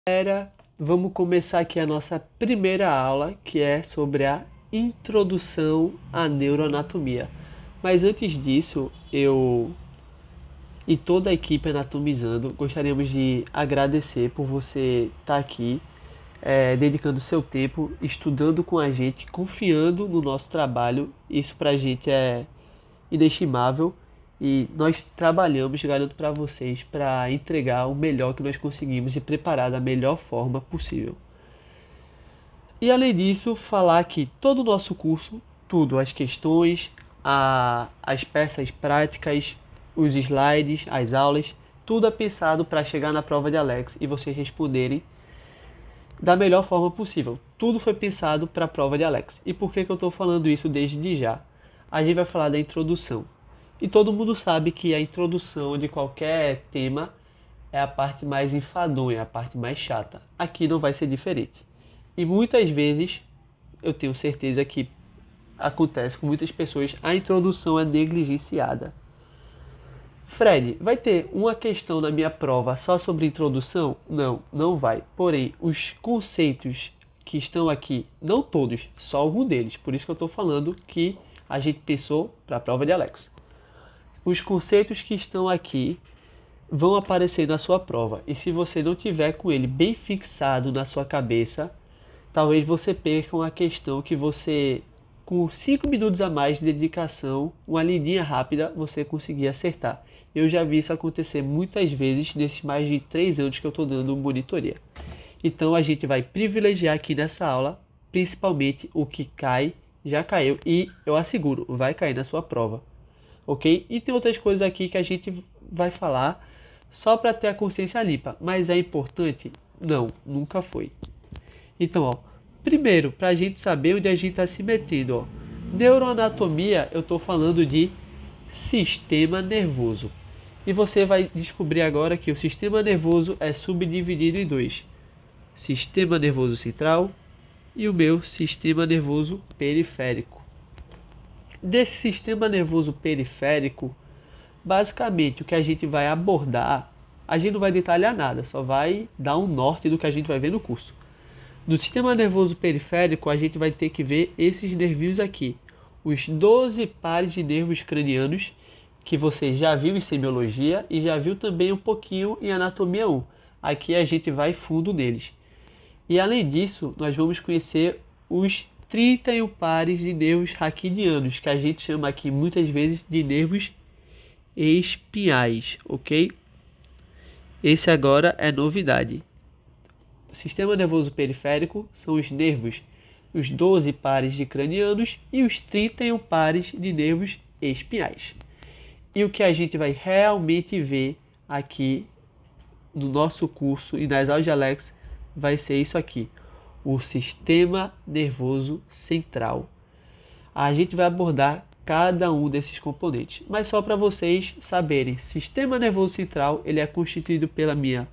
Galera, vamos começar aqui a nossa primeira aula, que é sobre a introdução à neuroanatomia. Mas antes disso, eu e toda a equipe Anatomizando gostaríamos de agradecer por você estar aqui, dedicando seu tempo, estudando com a gente, confiando no nosso trabalho. Isso pra gente é inestimável e nós trabalhamos, garanto para vocês, para entregar o melhor que nós conseguimos e preparar da melhor forma possível. E além disso, falar que todo o nosso curso, tudo, as questões, as peças práticas, os slides, as aulas, tudo é pensado para chegar na prova de Alex e vocês responderem da melhor forma possível. Tudo foi pensado para a prova de Alex. E por que eu estou falando isso desde já? A gente vai falar da introdução. E todo mundo sabe que a introdução de qualquer tema é a parte mais enfadonha, a parte mais chata. Aqui não vai ser diferente. E muitas vezes, eu tenho certeza que acontece com muitas pessoas, a introdução é negligenciada. Fred, vai ter uma questão na minha prova só sobre introdução? Não, não vai. Porém, os conceitos que estão aqui, não todos, só algum deles. Por isso que eu estou falando que a gente pensou para a prova de Alex. Os conceitos que estão aqui vão aparecer na sua prova. E se você não tiver com ele bem fixado na sua cabeça, talvez você perca uma questão que você, com 5 minutos a mais de dedicação, uma lidinha rápida, você conseguir acertar. Eu já vi isso acontecer muitas vezes nesses mais de 3 anos que eu estou dando monitoria. Então a gente vai privilegiar aqui nessa aula, principalmente o que cai, já caiu e eu asseguro, vai cair na sua prova. Ok? E tem outras coisas aqui que a gente vai falar só para ter a consciência limpa. Mas é importante? Não, nunca foi. Então, ó, primeiro, para a gente saber onde a gente está se metendo, ó. Neuroanatomia, eu estou falando de sistema nervoso. E você vai descobrir agora que o sistema nervoso é subdividido em dois: sistema nervoso central e o meu sistema nervoso periférico. Desse sistema nervoso periférico, basicamente o que a gente vai abordar, a gente não vai detalhar nada, só vai dar um norte do que a gente vai ver no curso. No sistema nervoso periférico, a gente vai ter que ver esses nervinhos aqui, os 12 pares de nervos cranianos, que você já viu em semiologia e já viu também um pouquinho em anatomia 1. Aqui a gente vai fundo neles. E além disso, nós vamos conhecer os 31 pares de nervos raquidianos, que a gente chama aqui muitas vezes de nervos espinhais, ok? Esse agora é novidade. O sistema nervoso periférico são os nervos, os 12 pares de cranianos e os 31 pares de nervos espinhais. E o que a gente vai realmente ver aqui no nosso curso e nas aulas de Alex vai ser isso aqui: o sistema nervoso central. A gente vai abordar cada um desses componentes, mas só para vocês saberem, sistema nervoso central ele é constituído pela minha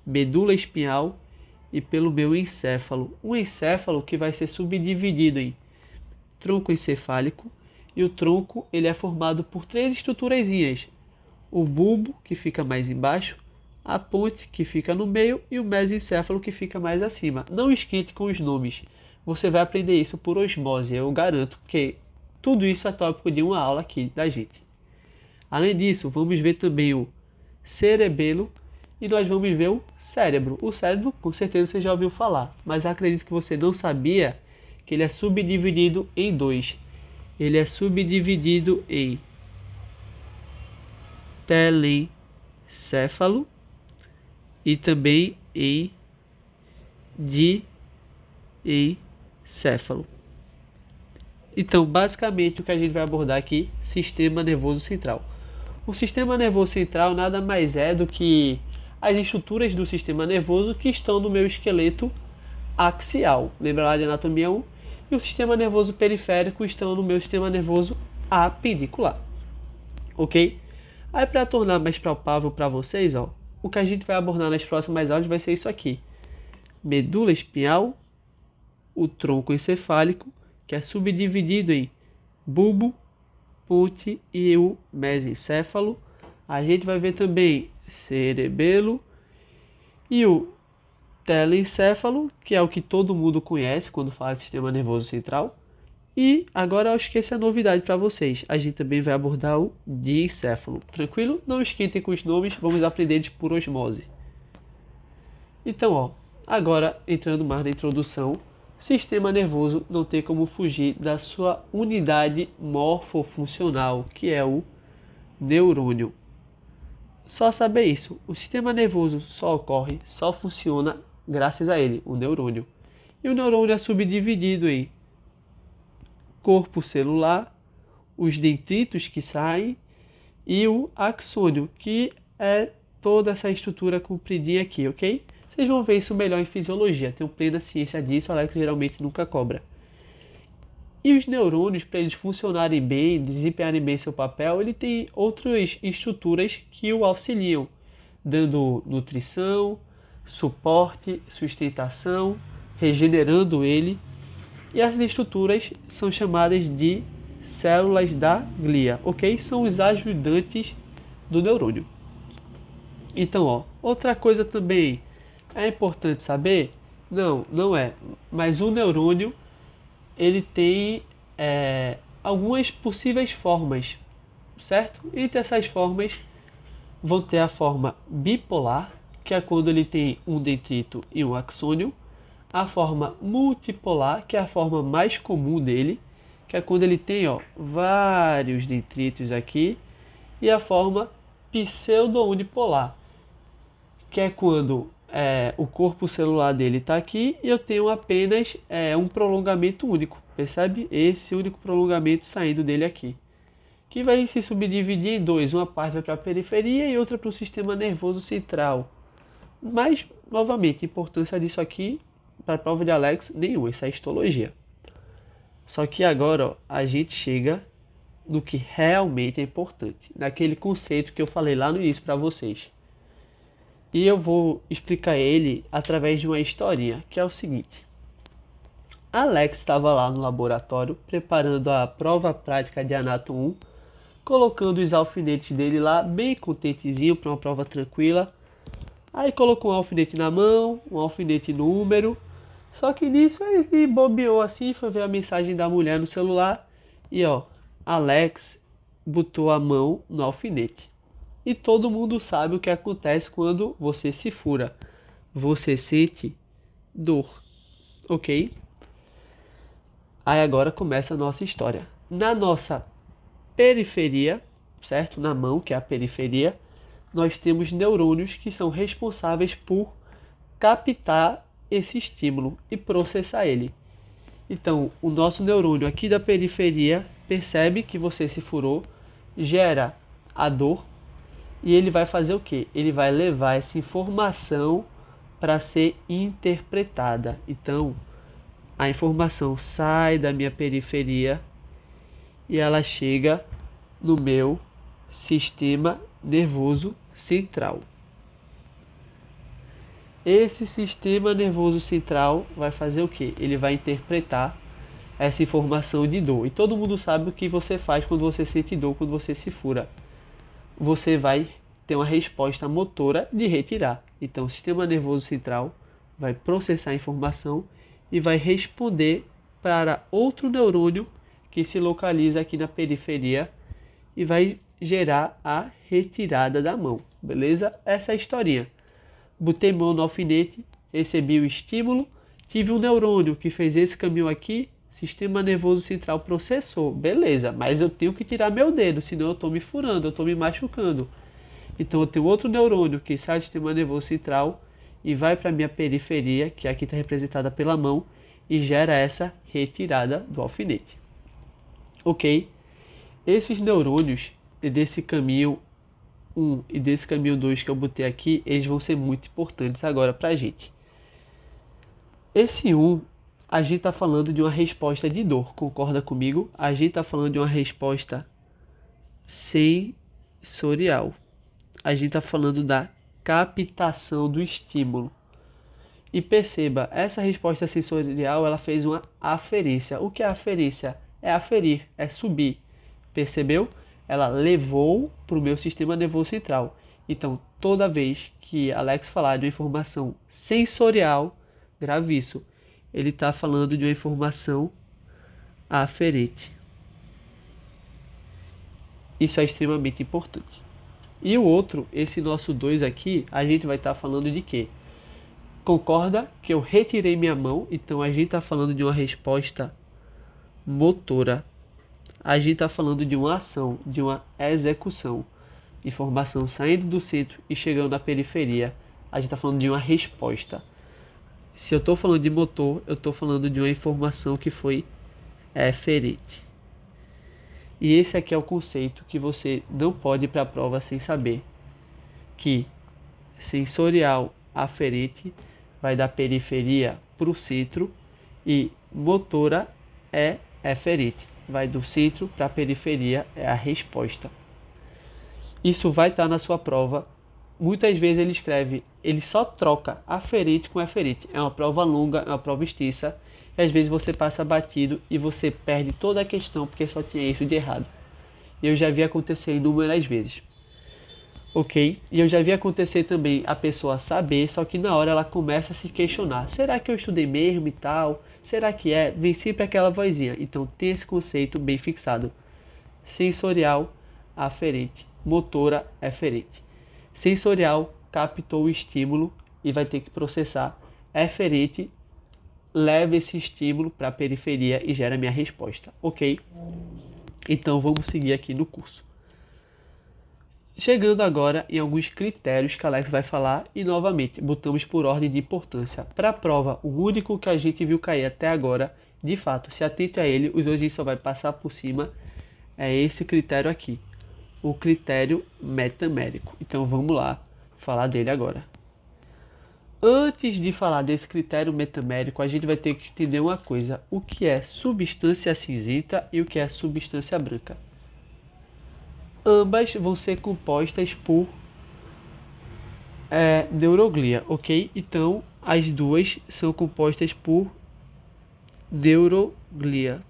medula espinhal e pelo meu encéfalo. O encéfalo que vai ser subdividido em tronco encefálico, e o tronco ele é formado por 3 estruturazinhas: o bulbo, que fica mais embaixo, a ponte, que fica no meio, e o mesencéfalo, que fica mais acima. Não esquente com os nomes, você vai aprender isso por osmose, eu garanto, porque tudo isso é tópico de uma aula aqui da gente. Além disso, vamos ver também o cerebelo e nós vamos ver o cérebro. O cérebro, com certeza você já ouviu falar, mas acredito que você não sabia que ele é subdividido em dois. Ele é subdividido em telencéfalo e também em diencéfalo. Então, basicamente, o que a gente vai abordar aqui, sistema nervoso central. O sistema nervoso central nada mais é do que as estruturas do sistema nervoso que estão no meu esqueleto axial. Lembra lá de anatomia 1? E o sistema nervoso periférico estão no meu sistema nervoso apendicular. Ok? Aí, para tornar mais palpável para vocês, ó, o que a gente vai abordar nas próximas aulas vai ser isso aqui: medula espinhal, o tronco encefálico, que é subdividido em bulbo, ponte e o mesencéfalo. A gente vai ver também cerebelo e o telencéfalo, que é o que todo mundo conhece quando fala de sistema nervoso central. E agora eu acho que essa é a novidade para vocês. A gente também vai abordar o diencéfalo. Tranquilo? Não esquentem com os nomes, vamos aprender eles por osmose. Então, agora entrando mais na introdução, sistema nervoso não tem como fugir da sua unidade morfofuncional, que é o neurônio. Só saber isso, o sistema nervoso só ocorre, só funciona graças a ele, o neurônio. E o neurônio é subdividido em corpo celular, os dendritos que saem e o axônio, que é toda essa estrutura compridinha aqui, ok? Vocês vão ver isso melhor em fisiologia, tenho plena ciência disso, Alex geralmente nunca cobra. E os neurônios, para eles funcionarem bem, desempenharem bem seu papel, ele tem outras estruturas que o auxiliam, dando nutrição, suporte, sustentação, regenerando ele. E essas estruturas são chamadas de células da glia, ok? São os ajudantes do neurônio. Então, outra coisa também é importante saber? Não, não é. Mas o neurônio, ele tem algumas possíveis formas, certo? Entre essas formas, vão ter a forma bipolar, que é quando ele tem um dendrito e um axônio. A forma multipolar, que é a forma mais comum dele, que é quando ele tem vários dendritos aqui. E a forma pseudo-unipolar, que é quando o corpo celular dele está aqui e eu tenho apenas um prolongamento único, percebe? Esse único prolongamento saindo dele aqui, que vai se subdividir em dois, uma parte vai para a periferia e outra para o sistema nervoso central. Mas, novamente, a importância disso aqui, para a prova de Alex, nenhuma, isso é histologia. Só que agora a gente chega no que realmente é importante, naquele conceito que eu falei lá no início para vocês. E eu vou explicar ele através de uma historinha, que é o seguinte. Alex estava lá no laboratório, preparando a prova prática de Anato 1, colocando os alfinetes dele lá, bem contentezinho para uma prova tranquila. Aí colocou um alfinete na mão, um alfinete no número. Só que nisso ele bobeou assim, foi ver a mensagem da mulher no celular. E Alex botou a mão no alfinete. E todo mundo sabe o que acontece quando você se fura. Você sente dor, ok? Aí agora começa a nossa história. Na nossa periferia, certo? Na mão, que é a periferia, nós temos neurônios que são responsáveis por captar esse estímulo e processar ele. Então, o nosso neurônio aqui da periferia percebe que você se furou, gera a dor e ele vai fazer o quê? Ele vai levar essa informação para ser interpretada. Então, a informação sai da minha periferia e ela chega no meu sistema nervoso central. Esse sistema nervoso central vai fazer o quê? Ele vai interpretar essa informação de dor. E todo mundo sabe o que você faz quando você sente dor, quando você se fura. Você vai ter uma resposta motora de retirar. Então, o sistema nervoso central vai processar a informação e vai responder para outro neurônio que se localiza aqui na periferia e vai gerar a retirada da mão, beleza? Essa é a historinha. Botei mão no alfinete, recebi o estímulo, tive um neurônio que fez esse caminho aqui, sistema nervoso central processou, beleza, mas eu tenho que tirar meu dedo, senão eu estou me furando, eu estou me machucando. Então eu tenho outro neurônio que sai do sistema nervoso central e vai para a minha periferia, que aqui está representada pela mão, e gera essa retirada do alfinete. Ok? Esses neurônios desse caminho 1 e desse caminho 2 que eu botei aqui, eles vão ser muito importantes agora para a gente. Esse 1, a gente está falando de uma resposta de dor, concorda comigo? A gente está falando de uma resposta sensorial. A gente está falando da captação do estímulo. E perceba, essa resposta sensorial, ela fez uma aferência. O que é aferência? É aferir, é subir. Percebeu? Ela levou para o meu sistema nervoso central. Então, toda vez que Alex falar de uma informação sensorial, grave isso. Ele está falando de uma informação aferente. Isso é extremamente importante. E o outro, esse nosso 2 aqui, a gente vai estar falando de quê? Concorda que eu retirei minha mão, então a gente está falando de uma resposta motora. A gente está falando de uma ação, de uma execução. Informação saindo do centro e chegando na periferia. A gente está falando de uma resposta. Se eu estou falando de motor, eu estou falando de uma informação que foi eferente. E esse aqui é o conceito que você não pode ir para a prova sem saber. Que sensorial aferente vai da periferia para o centro e motora é eferente. Vai do centro para a periferia, é a resposta. Isso vai estar na sua prova. Muitas vezes ele só troca aferente com eferente. É uma prova longa, é uma prova extensa. E às vezes você passa batido e você perde toda a questão porque só tinha isso de errado. Eu já vi acontecer inúmeras vezes. Ok? E eu já vi acontecer também a pessoa saber, só que na hora ela começa a se questionar. Será que eu estudei mesmo e tal? Será que é? Vem sempre aquela vozinha. Então tem esse conceito bem fixado. Sensorial aferente. Motora eferente. Sensorial captou o estímulo e vai ter que processar. Eferente leva esse estímulo para a periferia e gera minha resposta. Ok? Então vamos seguir aqui no curso. Chegando agora em alguns critérios que Alex vai falar e novamente botamos por ordem de importância. Para a prova, o único que a gente viu cair até agora, de fato, se atente a ele, os dois a gente só vai passar por cima, é esse critério aqui, o critério metamérico. Então vamos lá falar dele agora. Antes de falar desse critério metamérico, a gente vai ter que entender uma coisa, o que é substância cinzenta e o que é substância branca. Ambas vão ser compostas por neuroglia, ok? Então, as duas são compostas por neuroglia.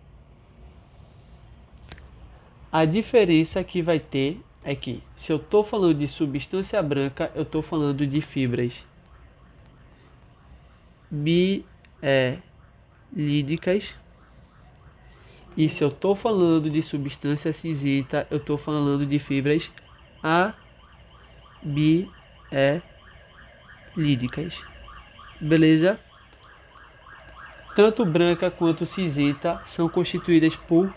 A diferença que vai ter é que, se eu estou falando de substância branca, eu estou falando de fibras mielínicas. E se eu estou falando de substância cinzenta, eu estou falando de fibras amielínicas. Beleza? Tanto branca quanto cinzenta são constituídas por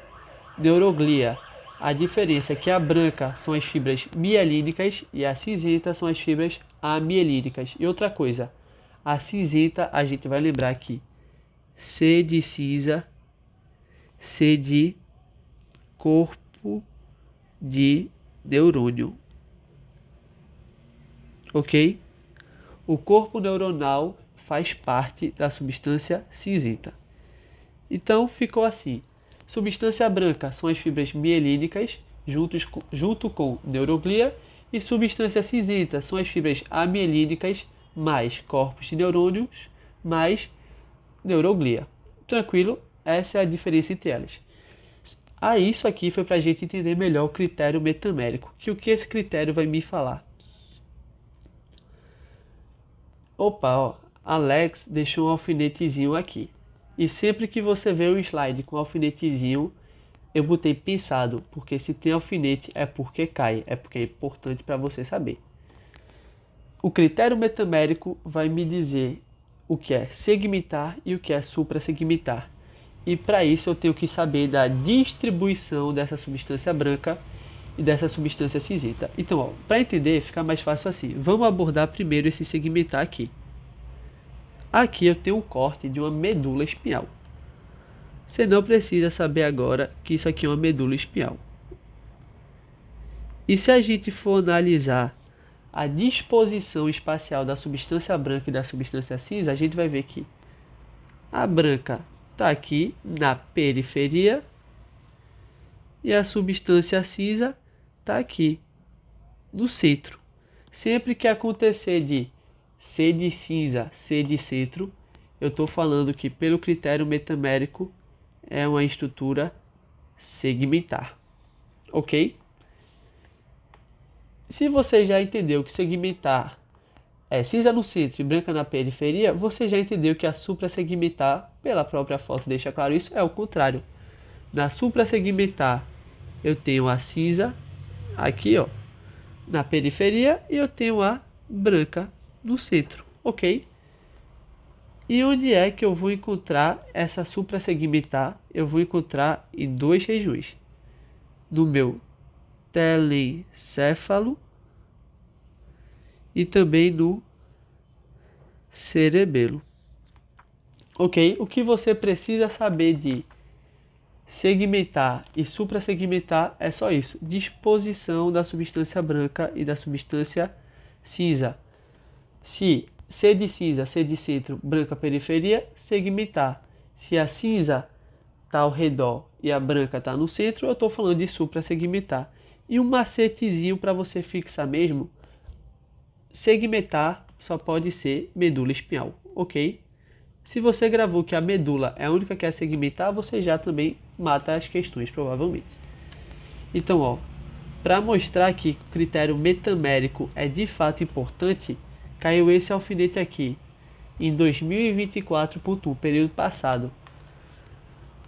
neuroglia. A diferença é que a branca são as fibras mielínicas e a cinzenta são as fibras amielínicas. E outra coisa, a cinzenta a gente vai lembrar aqui. C de cinza, C de corpo de neurônio. Ok? O corpo neuronal faz parte da substância cinzenta. Então ficou assim. Substância branca são as fibras mielínicas junto com neuroglia e substância cinzenta são as fibras amielínicas mais corpos de neurônios mais neuroglia. Tranquilo? Essa é a diferença entre elas. Isso aqui foi para a gente entender melhor o critério metamérico. O que esse critério vai me falar? Opa, ó, Alex deixou um alfinetezinho aqui. E sempre que você vê um slide com alfinetezinho, eu botei pensado, porque se tem alfinete é porque cai, é porque é importante para você saber. O critério metamérico vai me dizer o que é segmentar e o que é suprassegmentar. E para isso eu tenho que saber da distribuição dessa substância branca e dessa substância cinzenta. Então, para entender, fica mais fácil assim. Vamos abordar primeiro esse segmentar aqui. Aqui eu tenho um corte de uma medula espinhal. Você não precisa saber agora que isso aqui é uma medula espinhal. E se a gente for analisar a disposição espacial da substância branca e da substância cinza, a gente vai ver que a branca está aqui na periferia e a substância cinza está aqui no centro. Sempre que acontecer de C de cinza, C de centro, eu estou falando que pelo critério metamérico é uma estrutura segmentar. Ok? Se você já entendeu que segmentar é cinza no centro e branca na periferia, você já entendeu que a suprassegmentar, pela própria foto deixa claro isso, é o contrário. Na suprassegmentar, eu tenho a cinza aqui, ó, na periferia, e eu tenho a branca no centro, ok? E onde é que eu vou encontrar essa suprassegmentar? Eu vou encontrar em duas regiões. No meu telencéfalo e também no cerebelo. Ok? O que você precisa saber de segmentar e suprassegmentar é só isso. Disposição da substância branca e da substância cinza. Se C de cinza, C de centro, branca periferia, segmentar. Se a cinza está ao redor e a branca está no centro, eu estou falando de suprassegmentar. E um macetezinho para você fixar mesmo, segmentar só pode ser medula espinhal, ok? Se você gravou que a medula é a única que é segmentar, você já também mata as questões, provavelmente. Então, ó, para mostrar aqui que o critério metamérico é de fato importante, caiu esse alfinete aqui, em 2024.1, período passado.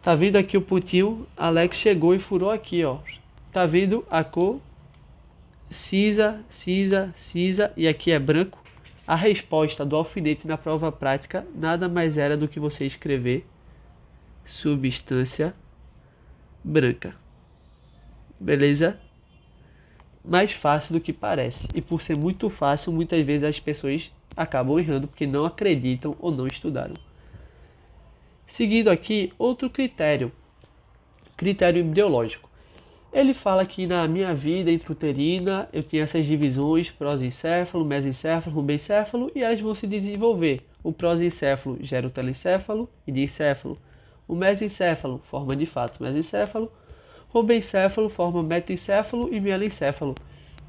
Tá vendo aqui o pontinho? Alex chegou e furou aqui, ó. Tá vendo a cor? Cinza, cinza, cinza, e aqui é branco. A resposta do alfinete na prova prática nada mais era do que você escrever substância branca. Beleza? Mais fácil do que parece. E por ser muito fácil, muitas vezes as pessoas acabam errando porque não acreditam ou não estudaram. Seguindo aqui, outro critério. Critério embriológico. Ele fala que na minha vida intrauterina eu tinha essas divisões, prosencéfalo, mesencéfalo, rubencéfalo, e elas vão se desenvolver. O prosencéfalo gera o telencéfalo e diencéfalo. O mesencéfalo forma de fato mesencéfalo. Rubencéfalo forma metencéfalo e mielencéfalo.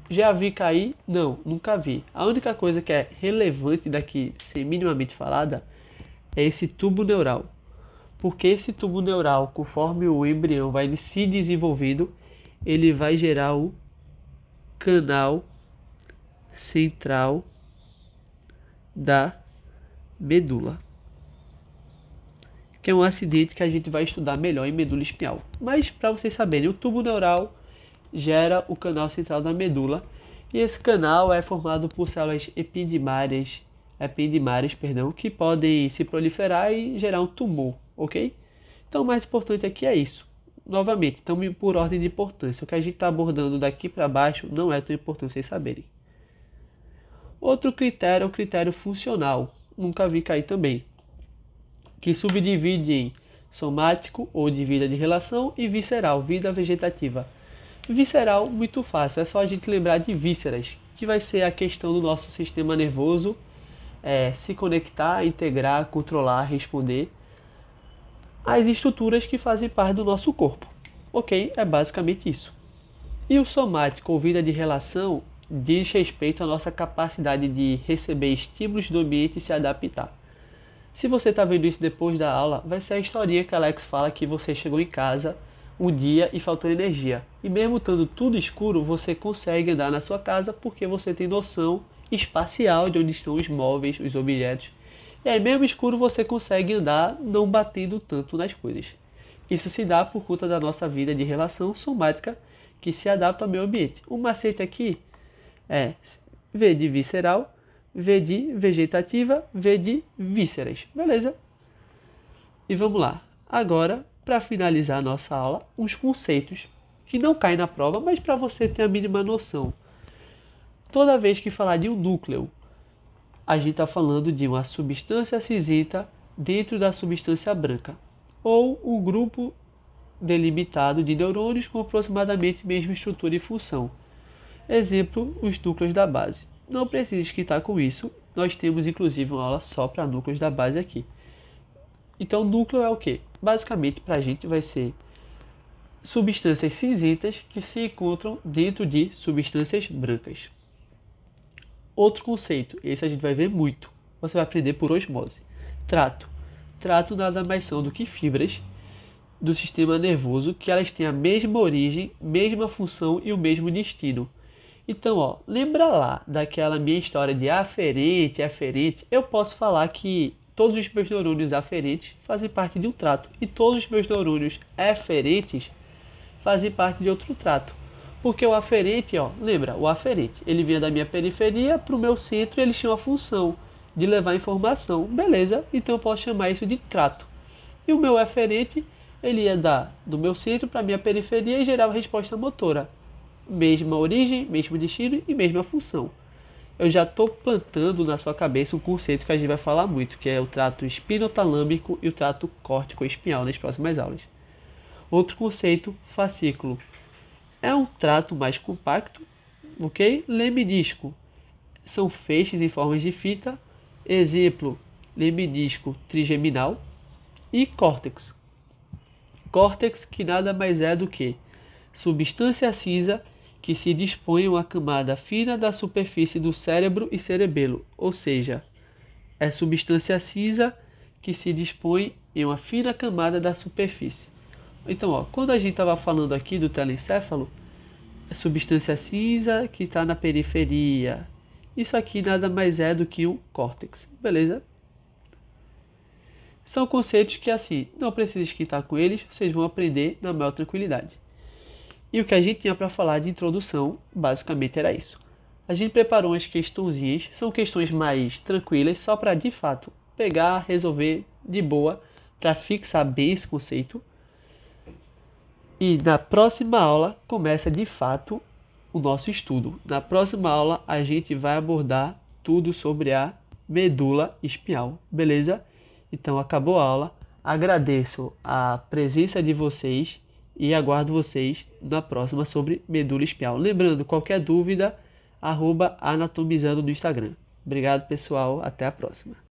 Já vi cair? Não, nunca vi. A única coisa que é relevante daqui, ser minimamente falada, é esse tubo neural. Porque esse tubo neural, conforme o embrião vai se desenvolvendo, ele vai gerar o canal central da medula, que é um acidente que a gente vai estudar melhor em medula espinhal. Mas para vocês saberem, o tubo neural gera o canal central da medula, e esse canal é formado por células ependimárias, que podem se proliferar e gerar um tumor, ok? Então o mais importante aqui é isso. Novamente, estamos por ordem de importância. O que a gente está abordando daqui para baixo não é tão importante vocês saberem. Outro critério é o critério funcional. Nunca vi cair também. Que subdivide em somático, ou de vida de relação, e visceral, vida vegetativa. Visceral, muito fácil. É só a gente lembrar de vísceras, que vai ser a questão do nosso sistema nervoso se conectar, integrar, controlar, responder as estruturas que fazem parte do nosso corpo. Ok? É basicamente isso. E o somático, ou vida de relação, diz respeito à nossa capacidade de receber estímulos do ambiente e se adaptar. Se você está vendo isso depois da aula, vai ser a historinha que a Alex fala que você chegou em casa um dia e faltou energia. E mesmo estando tudo escuro, você consegue andar na sua casa porque você tem noção espacial de onde estão os móveis, os objetos. E aí mesmo escuro você consegue andar não batendo tanto nas coisas. Isso se dá por conta da nossa vida de relação somática que se adapta ao meio ambiente. O macete aqui é V de visceral, V de vegetativa, V de vísceras. Beleza? E vamos lá. Agora, para finalizar a nossa aula, uns conceitos que não caem na prova, mas para você ter a mínima noção. Toda vez que falar de um núcleo, a gente está falando de uma substância cinzenta dentro da substância branca, ou um grupo delimitado de neurônios com aproximadamente a mesma estrutura e função. Exemplo, os núcleos da base. Não precisa esquitar com isso, nós temos inclusive uma aula só para núcleos da base aqui. Então, núcleo é o que? Basicamente, para a gente vai ser substâncias cinzentas que se encontram dentro de substâncias brancas. Outro conceito, esse a gente vai ver muito, você vai aprender por osmose. Trato. Trato nada mais são do que fibras do sistema nervoso que elas têm a mesma origem, mesma função e o mesmo destino. Então, ó, lembra lá daquela minha história de aferente, aferente? Eu posso falar que todos os meus neurônios aferentes fazem parte de um trato e todos os meus neurônios eferentes fazem parte de outro trato. Porque o aferente, ó, lembra, o aferente, ele vinha da minha periferia para o meu centro e ele tinha uma função de levar informação. Beleza, então eu posso chamar isso de trato. E o meu eferente, ele ia do meu centro para a minha periferia e gerava resposta motora. Mesma origem, mesmo destino e mesma função. Eu já estou plantando na sua cabeça um conceito que a gente vai falar muito, que é o trato espinotalâmico e o trato córtico-espinhal nas próximas aulas. Outro conceito, fascículo. É um trato mais compacto, ok? Lemnisco. São feixes em formas de fita. Exemplo, lemnisco trigeminal. E córtex. Córtex que nada mais é do que substância cinza que se dispõe em uma camada fina da superfície do cérebro e cerebelo, ou seja, é substância cinza que se dispõe em uma fina camada da superfície. Então, ó, quando a gente estava falando aqui do telencéfalo, é substância cinza que está na periferia. Isso aqui nada mais é do que um córtex, beleza? São conceitos que, assim, não precisa esquentar com eles, vocês vão aprender na maior tranquilidade. E o que a gente tinha para falar de introdução, basicamente era isso. A gente preparou umas questõezinhas, são questões mais tranquilas, só para, de fato, pegar, resolver de boa, para fixar bem esse conceito. E na próxima aula começa, de fato, o nosso estudo. Na próxima aula a gente vai abordar tudo sobre a medula espinhal, beleza? Então acabou a aula, agradeço a presença de vocês e aguardo vocês na próxima sobre medula espinhal. Lembrando, qualquer dúvida, @anatomizando no Instagram. Obrigado pessoal, até a próxima.